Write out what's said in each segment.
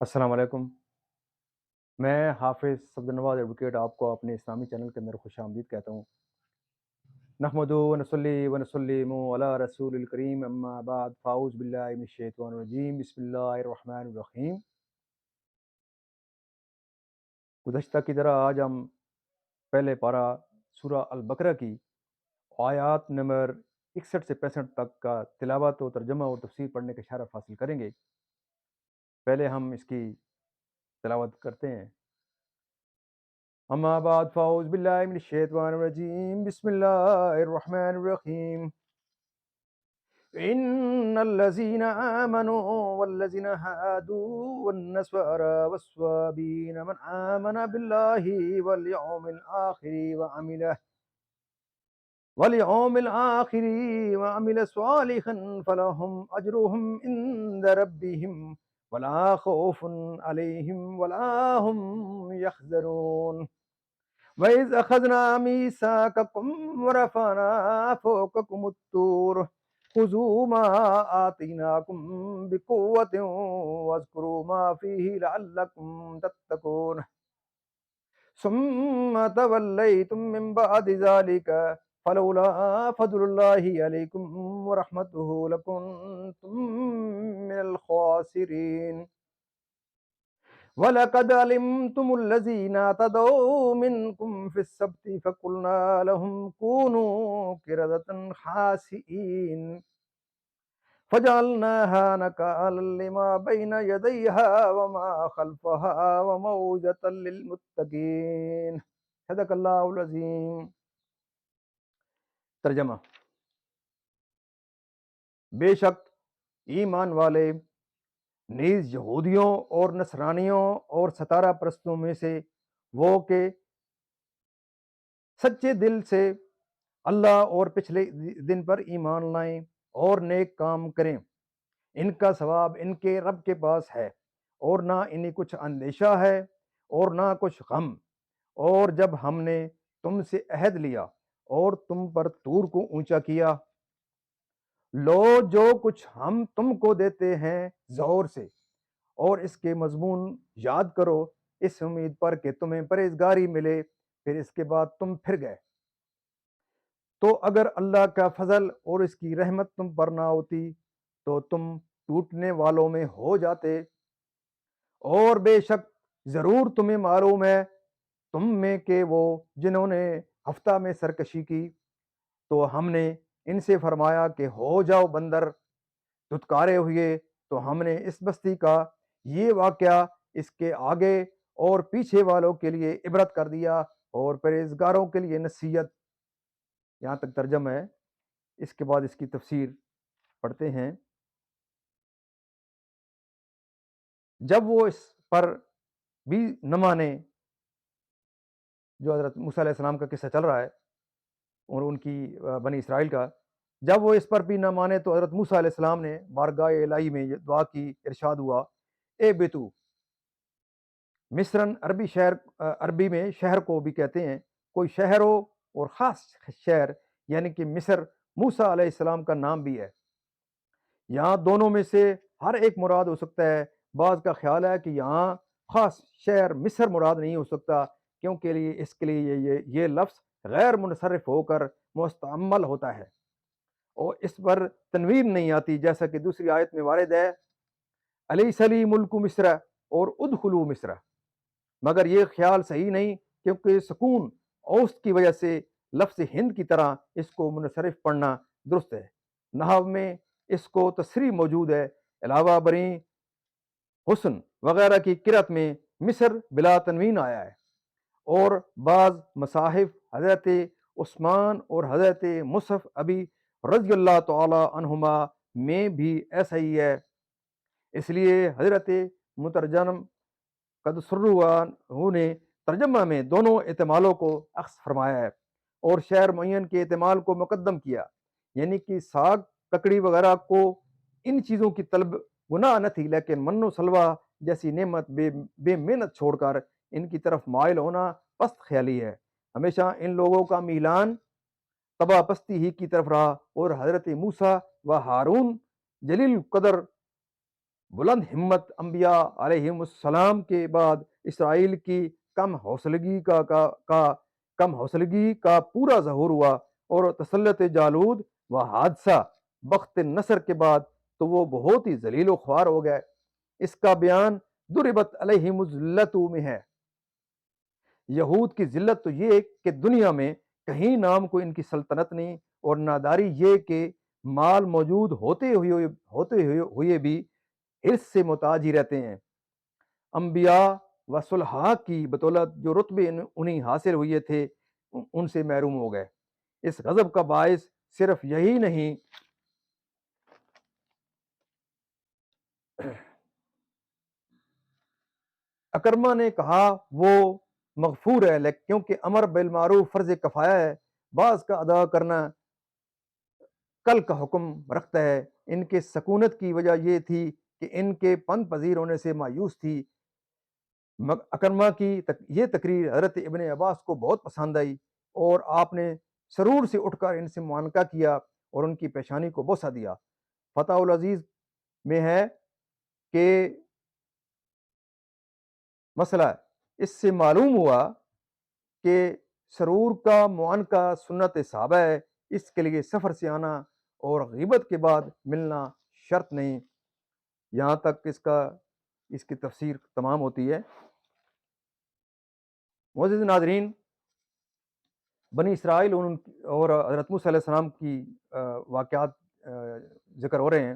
السلام علیکم۔ میں حافظ صفدرنواز ایڈوکیٹ آپ کو اپنے اسلامی چینل کے اندر خوش آمدید کہتا ہوں۔ نحمدہ ونصلی ونسلم علی رسول الکریم، اما بعد، فاعوذ باللہ من الشیطان الرجیم، بسم اللہ الرحمن الرحیم۔ گزشتہ کی طرح آج ہم پہلے پارہ سورہ البقرہ کی آیات نمبر 61 سے 65 تک کا تلاوت و ترجمہ اور تفسیر پڑھنے کا شرف حاصل کریں گے۔ پہلے ہم اس کی تلاوت کرتے ہیں۔ اما بعد، فاعوذ باللہ من الشیطان الرجیم، بسم اللہ الرحمن الرحیم۔ ان الذين آمنوا والذين هادوا والنصارى والصابين من آمن بالله واليوم الآخر صالحا فلهم أجرهم عند ربهم ولا خوف عليهم ولا هم يحزنون. وَإِذْ أَخَذْنَا مِيثَاقَكُمْ وَرَفَعْنَا فَوْقَكُمُ الطُّورَ خُذُوا مَا آتَيْنَاكُمْ بِقُوَّةٍ وَاذْكُرُوا مَا فِيهِ لَعَلَّكُمْ تَتَّقُونَ ثُمَّ تَوَلَّيْتُمْ مِنْ بَعْدِ ذَلِكَ فَلَوْلَا فَضْلُ اللَّهِ عَلَيْكُمْ وَرَحْمَتُهُ لَكُنْتُمْ مِنَ الْخَاسِرِينَ. وَلَقَدْ عَلِمْتُمُ الَّذِينَ اعْتَدَوْا مِنْكُمْ فِي السَّبْتِ فَقُلْنَا لَهُمْ كُونُوا قِرَدَةً خَاسِئِينَ فَجَعَلْنَاهَا نَكَالًا لِمَا بَيْنَ يَدَيْهَا وَمَا خَلْفَهَا وَمَوْعِظَةً لِلْمُتَّقِينَ. صدق اللہ العظیم۔ ترجمہ: بے شک ایمان والے نیز یہودیوں اور نصرانیوں اور ستارہ پرستوں میں سے وہ کہ سچے دل سے اللہ اور پچھلے دن پر ایمان لائیں اور نیک کام کریں، ان کا ثواب ان کے رب کے پاس ہے، اور نہ انہیں کچھ اندیشہ ہے اور نہ کچھ غم۔ اور جب ہم نے تم سے عہد لیا اور تم پر طور کو اونچا کیا، لو جو کچھ ہم تم کو دیتے ہیں زور سے، اور اس کے مضمون یاد کرو، اس امید پر کہ تمہیں پرہیزگاری ملے، پھر اس کے بعد تم پھر گئے تو اگر اللہ کا فضل اور اس کی رحمت تم پر نہ ہوتی تو تم ٹوٹنے والوں میں ہو جاتے، اور بے شک ضرور تمہیں معلوم ہے تم میں کہ وہ جنہوں نے ہفتہ میں سرکشی کی تو ہم نے ان سے فرمایا کہ ہو جاؤ بندر، دھتکارے ہوئے تو ہم نے اس بستی کا یہ واقعہ اس کے آگے اور پیچھے والوں کے لیے عبرت کر دیا اور پرہیزگاروں کے لیے نصیحت۔ یہاں تک ترجمہ ہے۔ اس کے بعد اس کی تفسیر پڑھتے ہیں۔ جب وہ اس پر بھی نہ مانے، جو حضرت موسیٰ علیہ السلام کا قصہ چل رہا ہے اور ان کی بنی اسرائیل کا، جب وہ اس پر بھی نہ مانے تو حضرت موسیٰ علیہ السلام نے بارگاہ الہی میں یہ دعا کی، ارشاد ہوا: اے بیتو، مصرن عربی میں شہر کو بھی کہتے ہیں، کوئی شہر ہو اور خاص شہر یعنی کہ مصر موسیٰ علیہ السلام کا نام بھی ہے۔ یہاں دونوں میں سے ہر ایک مراد ہو سکتا ہے۔ بعض کا خیال ہے کہ یہاں خاص شہر مصر مراد نہیں ہو سکتا، کیونکہ اس کے لیے یہ لفظ غیر منصرف ہو کر مستعمل ہوتا ہے اور اس پر تنوین نہیں آتی، جیسا کہ دوسری آیت میں وارد ہے: الیس لی ملک مصر اور ادخلوا مصر۔ مگر یہ خیال صحیح نہیں، کیونکہ سکون اوسط کی وجہ سے لفظ ہند کی طرح اس کو منصرف پڑھنا درست ہے۔ نحو میں اس کو تصریح موجود ہے، علاوہ بری حسن وغیرہ کی قرأت میں مصر بلا تنوین آیا ہے، اور بعض مصاحف حضرت عثمان اور حضرت مصحف ابی رضی اللہ تعالی عنہما میں بھی ایسا ہی ہے۔ اس لیے حضرت مترجم قدسرہ نے ترجمہ میں دونوں احتمالوں کو اخذ فرمایا ہے اور شہر معین کے احتمال کو مقدم کیا، یعنی کہ ساگ ککڑی وغیرہ کو ان چیزوں کی طلب گناہ نہ تھی، لیکن من و سلوہ جیسی نعمت بے محنت چھوڑ کر ان کی طرف مائل ہونا پست خیالی ہے۔ ہمیشہ ان لوگوں کا میلان تباہ پستی ہی کی طرف رہا، اور حضرت موسیٰ و ہارون جلیل قدر بلند ہمت انبیاء علیہم السلام کے بعد اسرائیل کی کم حوصلگی کا پورا ظہور ہوا، اور تسلط جالود و حادثہ بخت نصر کے بعد تو وہ بہت ہی ذلیل و خوار ہو گئے۔ اس کا بیان ضربت علیہم الذلۃ میں ہے۔ یہود کی ذلت تو یہ کہ دنیا میں کہیں نام کو ان کی سلطنت نہیں، اور ناداری یہ کہ مال موجود ہوتے ہوئے بھی حرص سے محتاج ہی رہتے ہیں۔ انبیاء و صلحاء کی بطولت جو رتبے انہیں حاصل ہوئے تھے ان سے محروم ہو گئے۔ اس غضب کا باعث صرف یہی نہیں اکرما نے کہا وہ مغفور ہے، لیکن کیونکہ امر بالمعروف فرض کفایہ ہے، بعض کا ادا کرنا کل کا حکم رکھتا ہے۔ ان کے سکونت کی وجہ یہ تھی کہ ان کے پن پذیر ہونے سے مایوس تھی۔ اکرما کی یہ تقریر حضرت ابن عباس کو بہت پسند آئی، اور آپ نے سرور سے اٹھ کر ان سے معانقہ کیا اور ان کی پیشانی کو بوسہ دیا۔ فتح العزیز میں ہے کہ مسئلہ اس سے معلوم ہوا کہ سرور کا معانقہ سنت صحابہ ہے، اس کے لیے سفر سے آنا اور غیبت کے بعد ملنا شرط نہیں۔ یہاں تک اس کی تفسیر تمام ہوتی ہے۔ معزز ناظرین، بنی اسرائیل اور حضرت موسیٰ علیہ السلام کی واقعات ذکر ہو رہے ہیں۔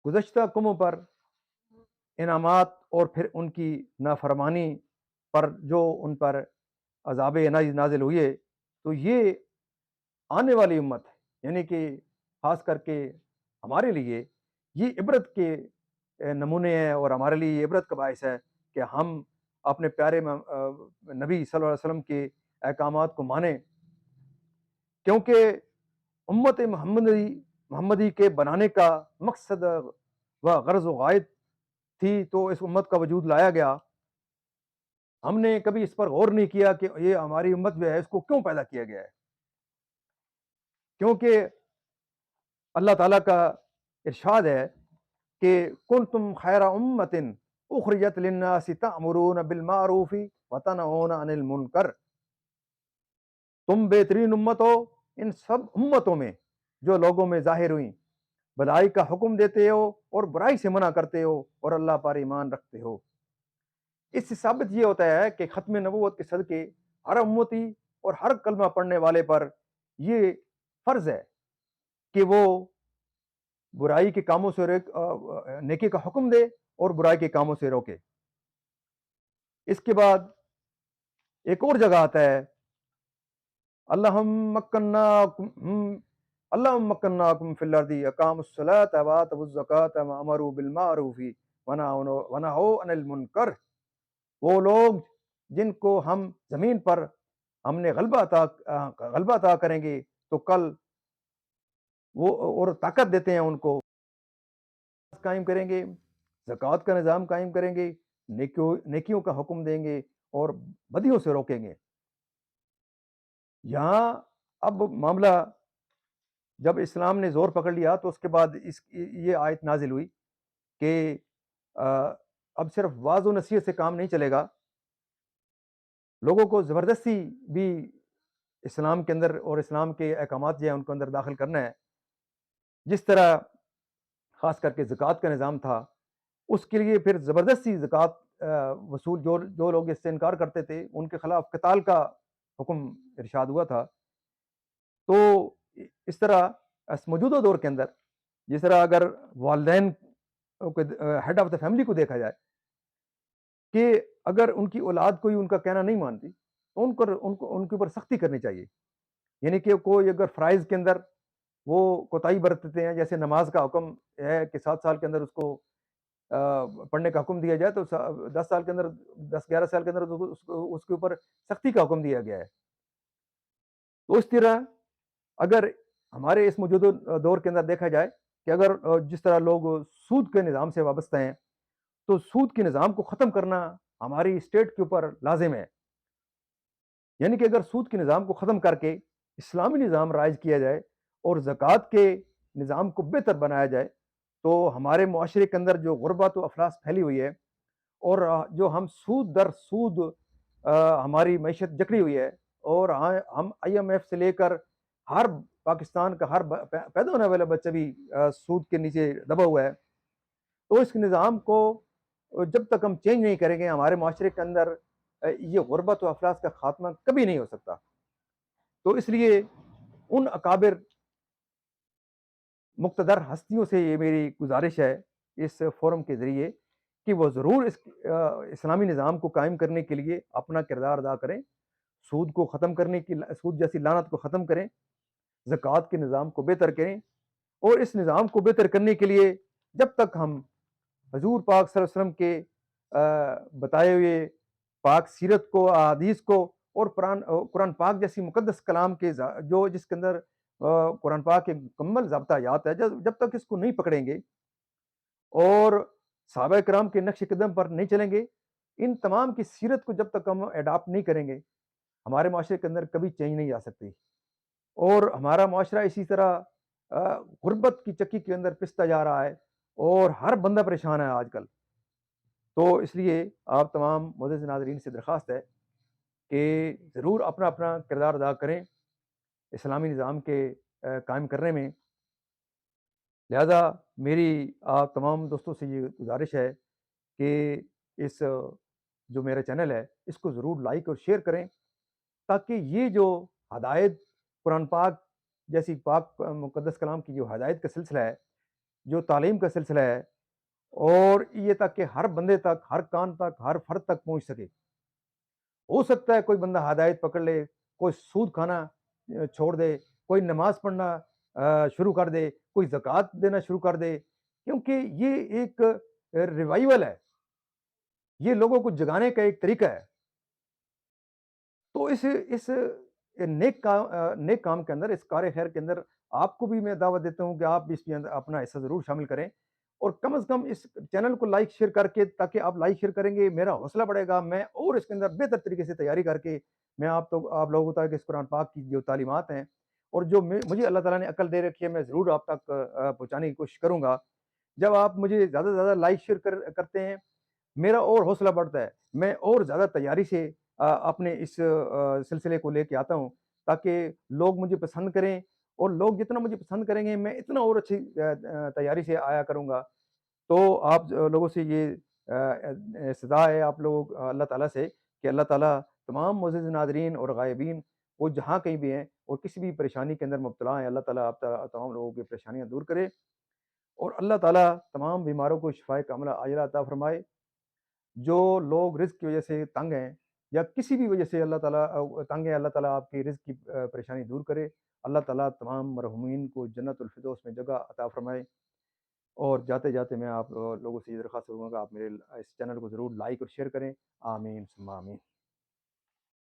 گزشتہ قوموں پر انعامات اور پھر ان کی نافرمانی پر جو ان پر عذاب نازل ہوئے، تو یہ آنے والی امت ہے، یعنی کہ خاص کر کے ہمارے لیے یہ عبرت کے نمونے ہیں، اور ہمارے لیے یہ عبرت کا باعث ہے کہ ہم اپنے پیارے نبی صلی اللہ علیہ وسلم کے احکامات کو مانیں، کیونکہ امت محمدی کے بنانے کا مقصد و غرض و غائد تھی، تو اس امت کا وجود لایا گیا۔ ہم نے کبھی اس پر غور نہیں کیا کہ یہ ہماری امت جو ہے اس کو کیوں پیدا کیا گیا ہے، کیونکہ اللہ تعالیٰ کا ارشاد ہے کہ کنتم خیر امت اخرجت للناس تأمرون بالمعروف وتنہون عن المنکر، تم بہترین امت ہو ان سب امتوں میں جو لوگوں میں ظاہر ہوئیں، بھلائی کا حکم دیتے ہو اور برائی سے منع کرتے ہو، اور اللہ پر ایمان رکھتے ہو۔ اس سے ثابت یہ ہوتا ہے کہ ختم نبوت کے صدقے ہر امتی اور ہر کلمہ پڑھنے والے پر یہ فرض ہے کہ وہ برائی کے کاموں سے نیکی کا حکم دے اور برائی کے کاموں سے روکے۔ اس کے بعد ایک اور جگہ آتا ہے اللہم مکناکم فی الارض اقاموا الصلاۃ وآتوا الزکاۃ وامروا بالمعروف ونہوا عن المنکر، وہ لوگ جن کو ہم زمین پر ہم نے غلبہ عطا کریں گے تو کل وہ اور طاقت دیتے ہیں ان کو قائم کریں گے، زکوٰۃ کا نظام قائم کریں گے، نیکیوں کا حکم دیں گے اور بدیوں سے روکیں گے۔ یہاں اب معاملہ جب اسلام نے زور پکڑ لیا تو اس کے بعد یہ آیت نازل ہوئی کہ اب صرف واعظ و نصیحت سے کام نہیں چلے گا، لوگوں کو زبردستی بھی اسلام کے اندر اور اسلام کے احکامات جو ہیں ان کو اندر داخل کرنا ہے۔ جس طرح خاص کر کے زکوٰۃ کا نظام تھا، اس کے لیے پھر زبردستی زکوٰۃ وصول جو لوگ اس سے انکار کرتے تھے ان کے خلاف قتال کا حکم ارشاد ہوا تھا۔ تو اس طرح موجودہ دور کے اندر جس طرح اگر والدین ہیڈ آف دا فیملی کو دیکھا جائے کہ اگر ان کی اولاد کوئی ان کا کہنا نہیں مانتی تو ان کے اوپر سختی کرنی چاہیے، یعنی کہ کوئی اگر فرائض کے اندر وہ کوتاہی برتتے ہیں، جیسے نماز کا حکم ہے کہ 7 سال کے اندر اس کو پڑھنے کا حکم دیا جائے، تو 10 سال کے اندر 10-11 سال کے اندر اس کے اوپر سختی کا حکم دیا گیا ہے۔ تو اس طرح اگر ہمارے اس موجودہ دور کے اندر دیکھا جائے کہ اگر جس طرح لوگ سود کے نظام سے وابستہ ہیں، تو سود کے نظام کو ختم کرنا ہماری اسٹیٹ کے اوپر لازم ہے، یعنی کہ اگر سود کے نظام کو ختم کر کے اسلامی نظام رائج کیا جائے اور زکوٰۃ کے نظام کو بہتر بنایا جائے تو ہمارے معاشرے کے اندر جو غربت و افلاس پھیلی ہوئی ہے اور جو ہم سود در سود ہماری معیشت جکڑی ہوئی ہے اور ہم آئی ایم ایف سے لے کر ہر پاکستان کا ہر پیدا ہونے والا بچہ بھی سود کے نیچے دبا ہوا ہے. تو اس نظام کو جب تک ہم چینج نہیں کریں گے ہمارے معاشرے کے اندر یہ غربت و افلاس کا خاتمہ کبھی نہیں ہو سکتا. تو اس لیے ان اکابر مقتدر ہستیوں سے یہ میری گزارش ہے اس فورم کے ذریعے کہ وہ ضرور اس اسلامی نظام کو قائم کرنے کے لیے اپنا کردار ادا کریں، سود کو ختم کرنے کی، سود جیسی لعنت کو ختم کریں، زکوٰۃ کے نظام کو بہتر کریں. اور اس نظام کو بہتر کرنے کے لیے جب تک ہم حضور پاک صلی اللہ علیہ وسلم کے بتائے ہوئے پاک سیرت کو، احادیث کو اور قرآن پاک جیسی مقدس کلام کے جو جس کے اندر قرآن پاک کے مکمل ضابطیات ہے، جب تک اس کو نہیں پکڑیں گے اور صحابہ کرام کے نقش قدم پر نہیں چلیں گے، ان تمام کی سیرت کو جب تک ہم اڈاپٹ نہیں کریں گے ہمارے معاشرے کے اندر کبھی چینج نہیں آ سکتی. اور ہمارا معاشرہ اسی طرح غربت کی چکی کے اندر پستا جا رہا ہے اور ہر بندہ پریشان ہے آج کل. تو اس لیے آپ تمام معزز ناظرین سے درخواست ہے کہ ضرور اپنا اپنا کردار ادا کریں اسلامی نظام کے قائم کرنے میں. لہذا میری آپ تمام دوستوں سے یہ گزارش ہے کہ اس جو میرا چینل ہے اس کو ضرور لائک اور شیئر کریں تاکہ یہ جو ہدایت قرآن پاک جیسی پاک مقدس کلام کی جو ہدایت کا سلسلہ ہے، جو تعلیم کا سلسلہ ہے، اور یہ تاکہ ہر بندے تک، ہر کان تک، ہر فرد تک پہنچ سکے. ہو سکتا ہے کوئی بندہ ہدایت پکڑ لے، کوئی سود کھانا چھوڑ دے، کوئی نماز پڑھنا شروع کر دے، کوئی زکوٰۃ دینا شروع کر دے، کیونکہ یہ ایک ریوائول ہے، یہ لوگوں کو جگانے کا ایک طریقہ ہے. تو اس نیک کام کے اندر، اس کار خیر کے اندر آپ کو بھی میں دعوت دیتا ہوں کہ آپ بھی اس کے اندر اپنا حصہ ضرور شامل کریں اور کم از کم اس چینل کو لائک شیئر کر کے، تاکہ آپ لائک شیئر کریں گے میرا حوصلہ بڑھے گا، میں اور اس کے اندر بہتر طریقے سے تیاری کر کے میں آپ لوگوں تک اس قرآن پاک کی جو تعلیمات ہیں اور جو مجھے اللہ تعالیٰ نے عقل دے رکھی ہے میں ضرور آپ تک پہنچانے کی کوشش کروں گا. جب آپ مجھے زیادہ سے زیادہ لائک شیئر کرتے ہیں میرا اور حوصلہ بڑھتا ہے، میں اور زیادہ تیاری سے اپنے اس سلسلے کو لے کے آتا ہوں تاکہ لوگ مجھے پسند کریں، اور لوگ جتنا مجھے پسند کریں گے میں اتنا اور اچھی تیاری سے آیا کروں گا. تو آپ لوگوں سے یہ استدعا ہے آپ لوگ اللہ تعالیٰ سے کہ اللہ تعالیٰ تمام معزز ناظرین اور غائبین وہ جہاں کہیں بھی ہیں اور کسی بھی پریشانی کے اندر مبتلا ہیں، اللہ تعالیٰ آپ تمام لوگوں کی پریشانیاں دور کرے اور اللہ تعالیٰ تمام بیماروں کو شفائے کاملہ عاجلہ عطا فرمائے. جو لوگ رزق کی وجہ سے تنگ ہیں یا کسی بھی وجہ سے اللہ تعالیٰ تنگ ہے، اللہ تعالیٰ آپ کی رزق کی پریشانی دور کرے. اللہ تعالیٰ تمام مرحومین کو جنت الفردوس میں جگہ عطا فرمائے. اور جاتے جاتے میں آپ لوگوں سے یہ درخواست کروں گا کہ آپ میرے اس چینل کو ضرور لائک اور شیئر کریں. آمین ثم آمین.